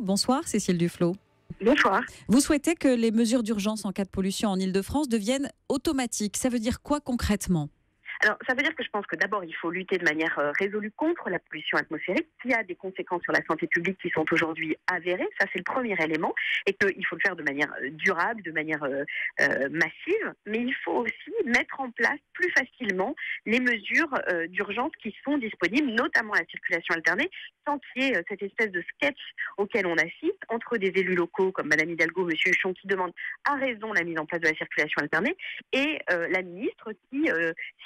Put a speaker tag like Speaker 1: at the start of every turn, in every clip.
Speaker 1: Bonsoir Cécile Duflot.
Speaker 2: Bonsoir.
Speaker 1: Vous souhaitez que les mesures d'urgence en cas de pollution en Île-de-France deviennent automatiques. Ça veut dire quoi concrètement ?
Speaker 2: Alors, ça veut dire que je pense que d'abord, il faut lutter de manière résolue contre la pollution atmosphérique, qui a des conséquences sur la santé publique qui sont aujourd'hui avérées. Ça, c'est le premier élément. Et qu'il faut le faire de manière durable, de manière massive. Mais il faut aussi mettre en place plus facilement les mesures d'urgence qui sont disponibles, notamment la circulation alternée, sans qu'il y ait cette espèce de sketch auquel on assiste entre des élus locaux comme Madame Hidalgo, Monsieur Huchon, qui demandent à raison la mise en place de la circulation alternée, et la ministre qui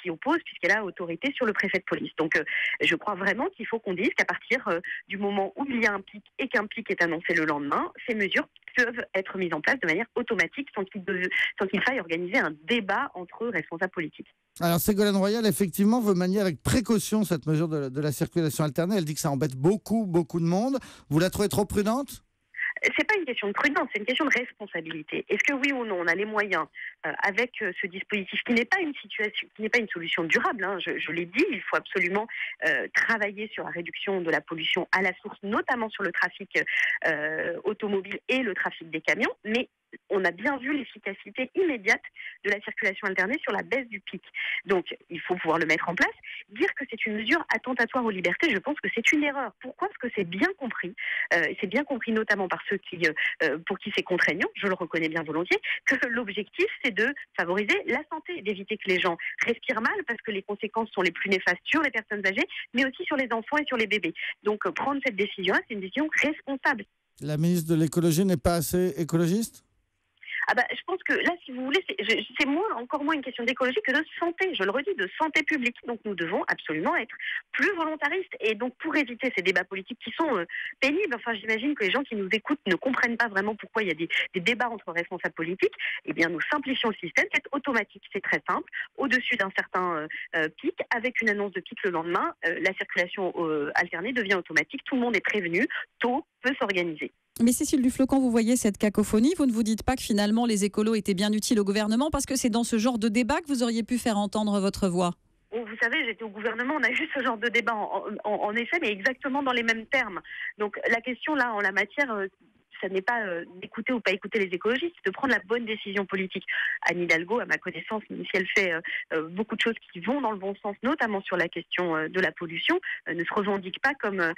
Speaker 2: s'y oppose puisqu'elle a autorité sur le préfet de police. Donc je crois vraiment qu'il faut qu'on dise qu'à partir du moment où il y a un pic et qu'un pic est annoncé le lendemain, ces mesures peuvent être mises en place de manière automatique sans qu'il faille organiser un débat entre responsables politiques.
Speaker 3: Alors Ségolène Royal, effectivement, veut manier avec précaution cette mesure de la circulation alternée. Elle dit que ça embête beaucoup de monde. Vous la trouvez trop prudente ?
Speaker 2: C'est pas une question de prudence, c'est une question de responsabilité. Est-ce que oui ou non, on a les moyens avec ce dispositif qui n'est pas une situation, qui n'est pas une solution durable. Je l'ai dit, il faut absolument travailler sur la réduction de la pollution à la source, notamment sur le trafic automobile et le trafic des camions. Mais on a bien vu l'efficacité immédiate de la circulation alternée sur la baisse du pic. Donc, il faut pouvoir le mettre en place. Dire que c'est une mesure attentatoire aux libertés, je pense que c'est une erreur. Pourquoi ? Parce que c'est bien compris. C'est bien compris notamment par ceux pour qui c'est contraignant, je le reconnais bien volontiers, que l'objectif, c'est de favoriser la santé, d'éviter que les gens respirent mal, parce que les conséquences sont les plus néfastes sur les personnes âgées, mais aussi sur les enfants et sur les bébés. Donc, prendre cette décision-là, c'est une décision responsable.
Speaker 3: La ministre de l'écologie n'est pas assez écologiste ?
Speaker 2: Je pense que là, si vous voulez, c'est encore moins une question d'écologie que de santé. Je le redis, de santé publique. Donc, nous devons absolument être plus volontaristes. Et donc, pour éviter ces débats politiques qui sont pénibles, j'imagine que les gens qui nous écoutent ne comprennent pas vraiment pourquoi il y a des débats entre responsables politiques. Eh bien, nous simplifions le système. C'est automatique, c'est très simple. Au-dessus d'un certain pic, avec une annonce de pic le lendemain, la circulation alternée devient automatique. Tout le monde est prévenu. Tôt peut s'organiser.
Speaker 1: Mais Cécile Duflot, quand vous voyez cette cacophonie, vous ne vous dites pas que finalement les écolos étaient bien utiles au gouvernement parce que c'est dans ce genre de débat que vous auriez pu faire entendre votre voix ?
Speaker 2: Vous savez, j'étais au gouvernement, on a eu ce genre de débat en effet, mais exactement dans les mêmes termes. Donc la question là, en la matière, ça n'est pas d'écouter ou pas écouter les écologistes, c'est de prendre la bonne décision politique. Anne Hidalgo, à ma connaissance, même si elle fait beaucoup de choses qui vont dans le bon sens, notamment sur la question de la pollution, ne se revendique pas comme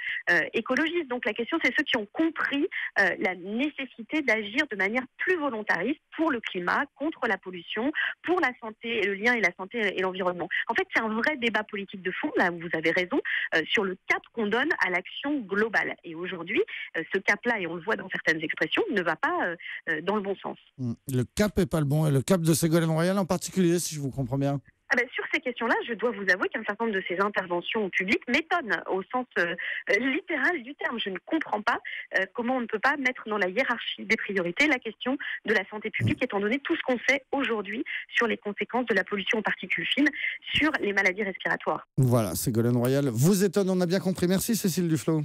Speaker 2: écologiste. Donc la question, c'est ceux qui ont compris la nécessité d'agir de manière plus volontariste pour le climat, contre la pollution, pour la santé, et le lien et la santé et l'environnement. En fait, c'est un vrai débat politique de fond, là où vous avez raison, sur le cap qu'on donne à l'action globale. Et aujourd'hui, ce cap-là, et on le voit dans certaines expressions, ne va pas dans le bon sens.
Speaker 3: Le cap n'est pas le bon, et le cap de Ségolène Royal en particulier, si je vous comprends bien.
Speaker 2: Sur ces questions-là, je dois vous avouer qu'un certain nombre de ces interventions publiques m'étonnent au sens littéral du terme. Je ne comprends pas comment on ne peut pas mettre dans la hiérarchie des priorités la question de la santé publique, étant donné tout ce qu'on sait aujourd'hui sur les conséquences de la pollution aux particules fines sur les maladies respiratoires.
Speaker 3: Voilà, Ségolène Royal vous étonne, on a bien compris. Merci Cécile Duflot.